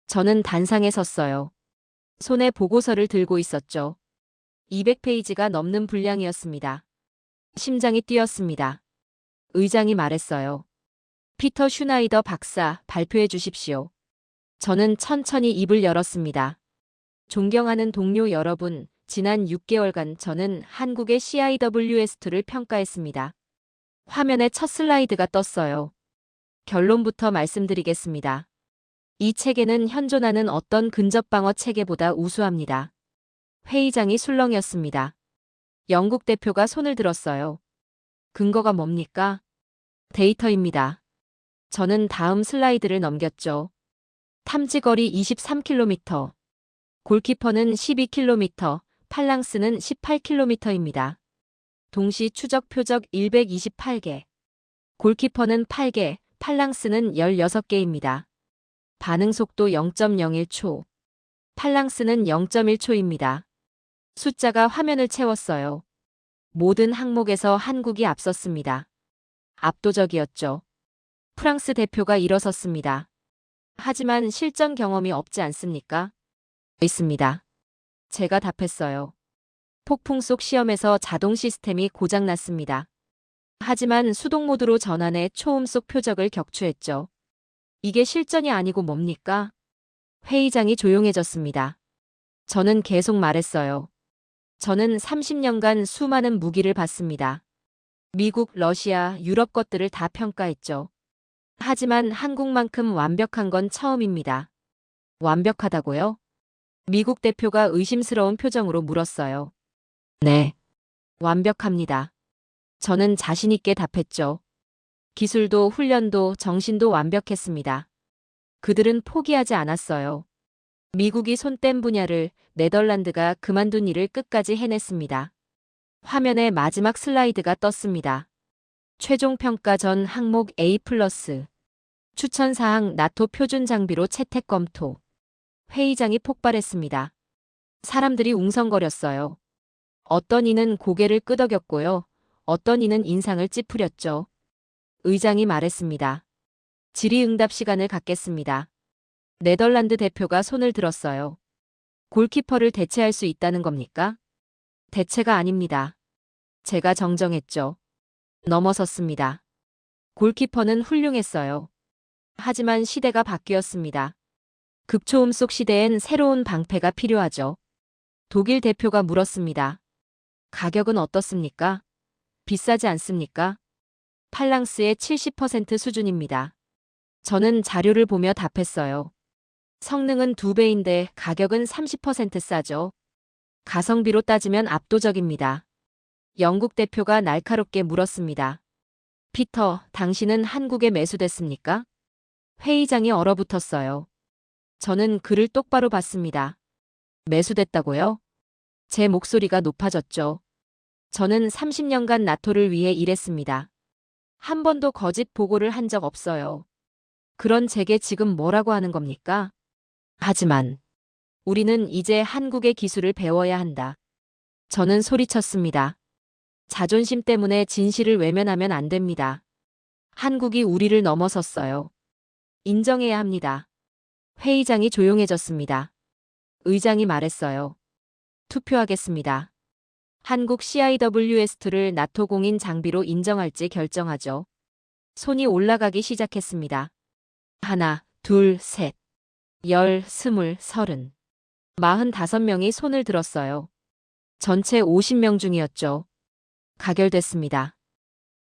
저는 단상에 섰어요. 손에 보고서를 들고 있었죠. 200페이지가 넘는 분량이었습니다. 심장이 뛰었습니다. 의장이 말했어요. 피터 슈나이더 박사, 발표해 주십시오. 저는 천천히 입을 열었습니다. 존경하는 동료 여러분, 지난 6개월간 저는 한국의 CIWS2를 평가했습니다. 화면에 첫 슬라이드가 떴어요. 결론부터 말씀드리겠습니다. 이 체계는 현존하는 어떤 근접방어 체계보다 우수합니다. 회의장이 술렁이었습니다. 영국 대표가 손을 들었어요. 근거가 뭡니까? 데이터입니다. 저는 다음 슬라이드를 넘겼죠. 탐지거리 23km, 골키퍼는 12km, 팔랑스는 18km입니다. 동시 추적 표적 128개. 골키퍼는 8개, 팔랑스는 16개입니다. 반응 속도 0.01초. 팔랑스는 0.1초입니다. 숫자가 화면을 채웠어요. 모든 항목에서 한국이 앞섰습니다. 압도적이었죠. 프랑스 대표가 일어섰습니다. 하지만 실전 경험이 없지 않습니까? 있습니다. 제가 답했어요. 폭풍 속 시험에서 자동 시스템이 고장났습니다. 하지만 수동 모드로 전환해 초음 속 표적을 격추했죠. 이게 실전이 아니고 뭡니까? 회의장이 조용해졌습니다. 저는 계속 말했어요. 저는 30년간 수많은 무기를 봤습니다. 미국, 러시아, 유럽 것들을 다 평가했죠. 하지만 한국만큼 완벽한 건 처음입니다. 완벽하다고요? 미국 대표가 의심스러운 표정으로 물었어요. 네. 완벽합니다. 저는 자신있게 답했죠. 기술도 훈련도 정신도 완벽했습니다. 그들은 포기하지 않았어요. 미국이 손뗀 분야를 네덜란드가 그만둔 일을 끝까지 해냈습니다. 화면에 마지막 슬라이드가 떴습니다. 최종 평가 전 항목 A+. 추천사항 나토 표준 장비로 채택 검토. 회의장이 폭발했습니다. 사람들이 웅성거렸어요. 어떤 이는 고개를 끄덕였고요. 어떤 이는 인상을 찌푸렸죠. 의장이 말했습니다. 질의응답 시간을 갖겠습니다. 네덜란드 대표가 손을 들었어요. 골키퍼를 대체할 수 있다는 겁니까? 대체가 아닙니다. 제가 정정했죠. 넘어섰습니다. 골키퍼는 훌륭했어요. 하지만 시대가 바뀌었습니다. 극초음 속 시대엔 새로운 방패가 필요하죠. 독일 대표가 물었습니다. 가격은 어떻습니까? 비싸지 않습니까? 팔랑스의 70% 수준입니다. 저는 자료를 보며 답했어요. 성능은 2배인데 가격은 30% 싸죠. 가성비로 따지면 압도적입니다. 영국 대표가 날카롭게 물었습니다. 피터, 당신은 한국에 매수됐습니까? 회의장이 얼어붙었어요. 저는 그를 똑바로 봤습니다. 매수됐다고요? 제 목소리가 높아졌죠. 저는 30년간 나토를 위해 일했습니다. 한 번도 거짓 보고를 한 적 없어요. 그런 제게 지금 뭐라고 하는 겁니까? 하지만 우리는 이제 한국의 기술을 배워야 한다. 저는 소리쳤습니다. 자존심 때문에 진실을 외면하면 안 됩니다. 한국이 우리를 넘어섰어요. 인정해야 합니다. 회의장이 조용해졌습니다. 의장이 말했어요. 투표하겠습니다. 한국 CIWS2를 나토 공인 장비로 인정할지 결정하죠. 손이 올라가기 시작했습니다. 하나, 둘, 셋. 10, 20, 30. 45명이 손을 들었어요. 전체 50명 중이었죠. 가결됐습니다.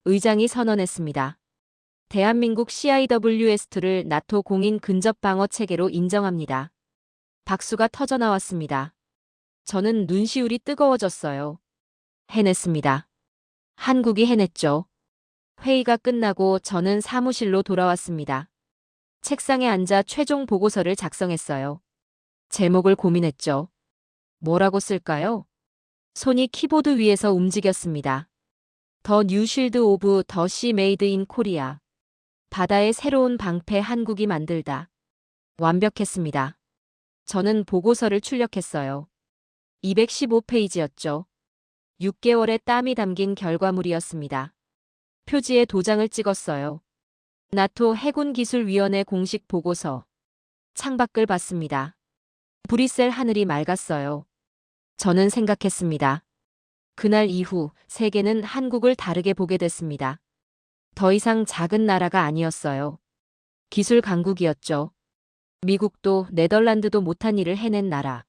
의장이 선언했습니다. 대한민국 CIWS2를 나토 공인 근접 방어 체계로 인정합니다. 박수가 터져 나왔습니다. 저는 눈시울이 뜨거워졌어요. 해냈습니다. 한국이 해냈죠. 회의가 끝나고 저는 사무실로 돌아왔습니다. 책상에 앉아 최종 보고서를 작성했어요. 제목을 고민했죠. 뭐라고 쓸까요? 손이 키보드 위에서 움직였습니다. 더 뉴 쉴드 오브 더 시 메이드 인 코리아. 바다의 새로운 방패 한국이 만들다. 완벽했습니다. 저는 보고서를 출력했어요. 215페이지였죠. 6개월의 땀이 담긴 결과물이었습니다. 표지에 도장을 찍었어요. 나토 해군기술위원회 공식 보고서. 창밖을 봤습니다. 브뤼셀 하늘이 맑았어요. 저는 생각했습니다. 그날 이후 세계는 한국을 다르게 보게 됐습니다. 더 이상 작은 나라가 아니었어요. 기술 강국이었죠. 미국도 네덜란드도 못한 일을 해낸 나라.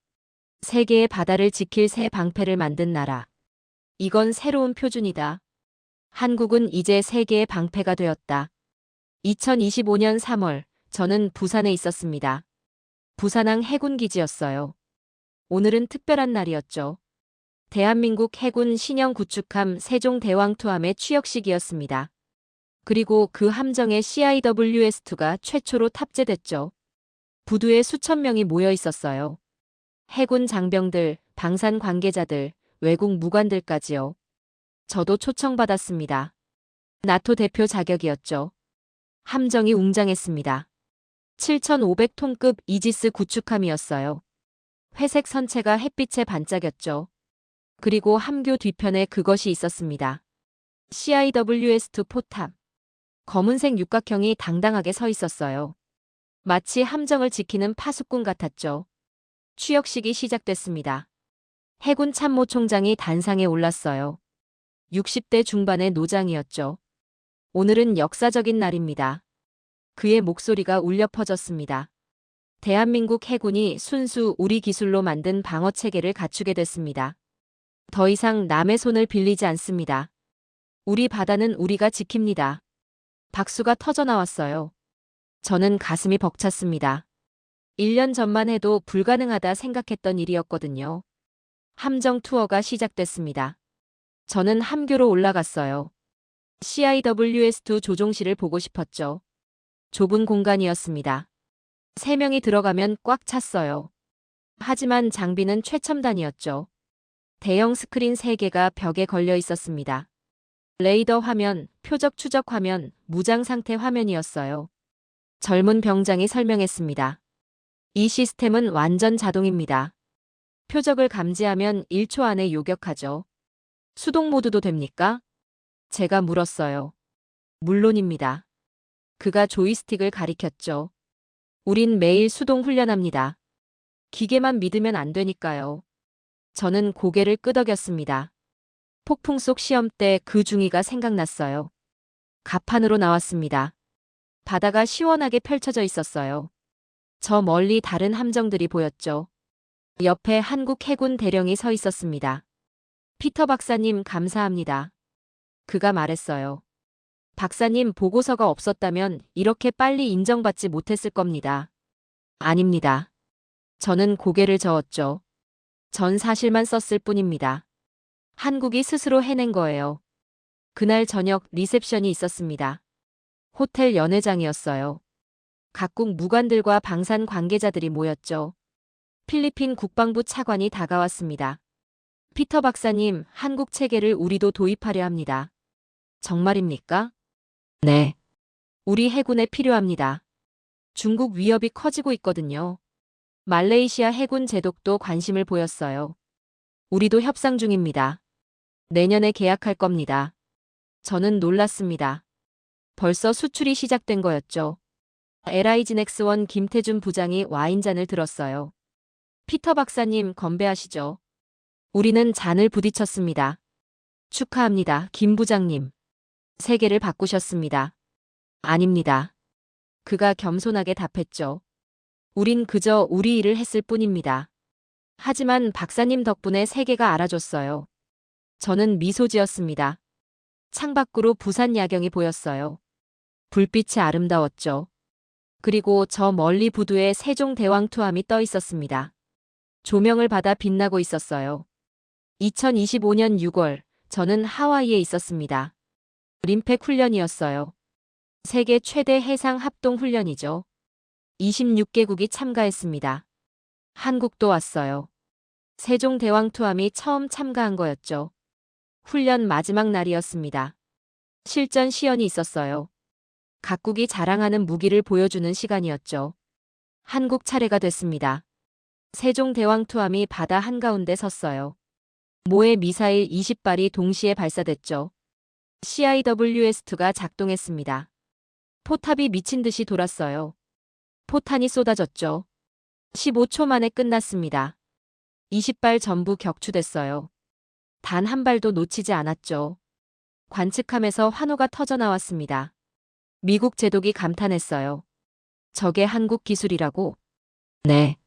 세계의 바다를 지킬 새 방패를 만든 나라. 이건 새로운 표준이다. 한국은 이제 세계의 방패가 되었다. 2025년 3월, 저는 부산에 있었습니다. 부산항 해군기지였어요. 오늘은 특별한 날이었죠. 대한민국 해군 신형 구축함 세종대왕투함의 취역식이었습니다. 그리고 그 함정에 CIWS2가 최초로 탑재됐죠. 부두에 수천 명이 모여 있었어요. 해군 장병들, 방산 관계자들, 외국 무관들까지요. 저도 초청받았습니다. 나토 대표 자격이었죠. 함정이 웅장했습니다. 7,500톤급 이지스 구축함이었어요. 회색 선체가 햇빛에 반짝였죠. 그리고 함교 뒤편에 그것이 있었습니다. CIWS2 포탑. 검은색 육각형이 당당하게 서 있었어요. 마치 함정을 지키는 파수꾼 같았죠. 취역식이 시작됐습니다. 해군 참모총장이 단상에 올랐어요. 60대 중반의 노장이었죠. 오늘은 역사적인 날입니다. 그의 목소리가 울려 퍼졌습니다. 대한민국 해군이 순수 우리 기술로 만든 방어체계를 갖추게 됐습니다. 더 이상 남의 손을 빌리지 않습니다. 우리 바다는 우리가 지킵니다. 박수가 터져 나왔어요. 저는 가슴이 벅찼습니다. 1년 전만 해도 불가능하다 생각했던 일이었거든요. 함정 투어가 시작됐습니다. 저는 함교로 올라갔어요. CIWS2 조종실을 보고 싶었죠. 좁은 공간이었습니다. 3명이 들어가면 꽉 찼어요. 하지만 장비는 최첨단이었죠. 대형 스크린 3개가 벽에 걸려 있었습니다. 레이더 화면, 표적 추적 화면, 무장 상태 화면이었어요. 젊은 병장이 설명했습니다. 이 시스템은 완전 자동입니다. 표적을 감지하면 1초 안에 요격하죠. 수동 모드도 됩니까? 제가 물었어요. 물론입니다. 그가 조이스틱을 가리켰죠. 우린 매일 수동 훈련합니다. 기계만 믿으면 안 되니까요. 저는 고개를 끄덕였습니다. 폭풍 속 시험 때 그 중이가 생각났어요. 갑판으로 나왔습니다. 바다가 시원하게 펼쳐져 있었어요. 저 멀리 다른 함정들이 보였죠. 옆에 한국 해군 대령이 서 있었습니다. 피터 박사님 감사합니다. 그가 말했어요. 박사님 보고서가 없었다면 이렇게 빨리 인정받지 못했을 겁니다. 아닙니다. 저는 고개를 저었죠. 전 사실만 썼을 뿐입니다. 한국이 스스로 해낸 거예요. 그날 저녁 리셉션이 있었습니다. 호텔 연회장이었어요. 각국 무관들과 방산 관계자들이 모였죠. 필리핀 국방부 차관이 다가왔습니다. 피터 박사님, 한국 체계를 우리도 도입하려 합니다. 정말입니까? 네. 우리 해군에 필요합니다. 중국 위협이 커지고 있거든요. 말레이시아 해군 제독도 관심을 보였어요. 우리도 협상 중입니다. 내년에 계약할 겁니다. 저는 놀랐습니다. 벌써 수출이 시작된 거였죠. LIG넥스1 김태준 부장이 와인잔을 들었어요. 피터 박사님 건배하시죠. 우리는 잔을 부딪혔습니다. 축하합니다, 김 부장님. 세계를 바꾸셨습니다. 아닙니다. 그가 겸손하게 답했죠. 우린 그저 우리 일을 했을 뿐입니다. 하지만 박사님 덕분에 세계가 알아줬어요. 저는 미소 지었습니다. 창밖으로 부산 야경이 보였어요. 불빛이 아름다웠죠. 그리고 저 멀리 부두에 세종대왕투함이 떠 있었습니다. 조명을 받아 빛나고 있었어요. 2025년 6월, 저는 하와이에 있었습니다. 림팩 훈련이었어요. 세계 최대 해상 합동 훈련이죠. 26개국이 참가했습니다. 한국도 왔어요. 세종대왕투함이 처음 참가한 거였죠. 훈련 마지막 날이었습니다. 실전 시연이 있었어요. 각국이 자랑하는 무기를 보여주는 시간이었죠. 한국 차례가 됐습니다. 세종대왕투함이 바다 한가운데 섰어요. 모해 미사일 20발이 동시에 발사됐죠. CIWS-2가 작동했습니다. 포탑이 미친 듯이 돌았어요. 포탄이 쏟아졌죠. 15초 만에 끝났습니다. 20발 전부 격추됐어요. 단 한 발도 놓치지 않았죠. 관측함에서 환호가 터져 나왔습니다. 미국 제독이 감탄했어요. 저게 한국 기술이라고? 네.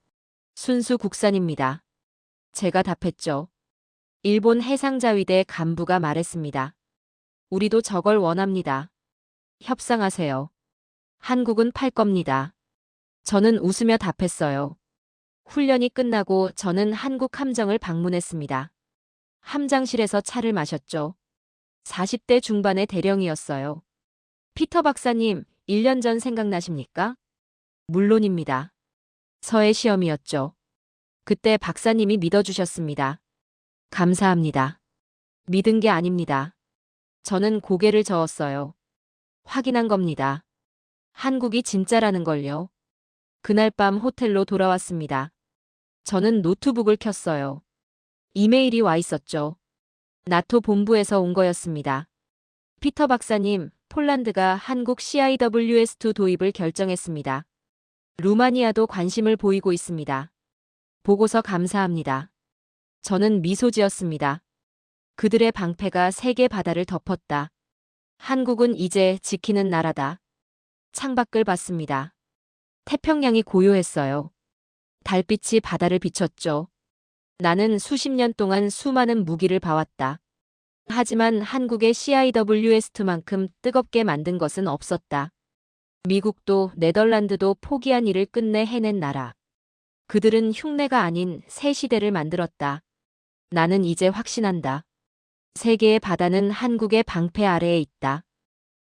순수 국산입니다. 제가 답했죠. 일본 해상자위대 간부가 말했습니다. 우리도 저걸 원합니다. 협상하세요. 한국은 팔 겁니다. 저는 웃으며 답했어요. 훈련이 끝나고 저는 한국 함정을 방문했습니다. 함장실에서 차를 마셨죠. 40대 중반의 대령이었어요. 피터 박사님, 1년 전 생각나십니까? 물론입니다. 서해 시험이었죠. 그때 박사님이 믿어주셨습니다. 감사합니다. 믿은 게 아닙니다. 저는 고개를 저었어요. 확인한 겁니다. 한국이 진짜라는 걸요. 그날 밤 호텔로 돌아왔습니다. 저는 노트북을 켰어요. 이메일이 와 있었죠. 나토 본부에서 온 거였습니다. 피터 박사님, 폴란드가 한국 CIWS-2 도입을 결정했습니다. 루마니아도 관심을 보이고 있습니다. 보고서 감사합니다. 저는 미소 지었습니다. 그들의 방패가 세계 바다를 덮었다. 한국은 이제 지키는 나라다. 창밖을 봤습니다. 태평양이 고요했어요. 달빛이 바다를 비췄죠. 나는 수십 년 동안 수많은 무기를 봐왔다. 하지만 한국의 CIWS-2만큼 뜨겁게 만든 것은 없었다. 미국도 네덜란드도 포기한 일을 끝내 해낸 나라. 그들은 흉내가 아닌 새 시대를 만들었다. 나는 이제 확신한다. 세계의 바다는 한국의 방패 아래에 있다.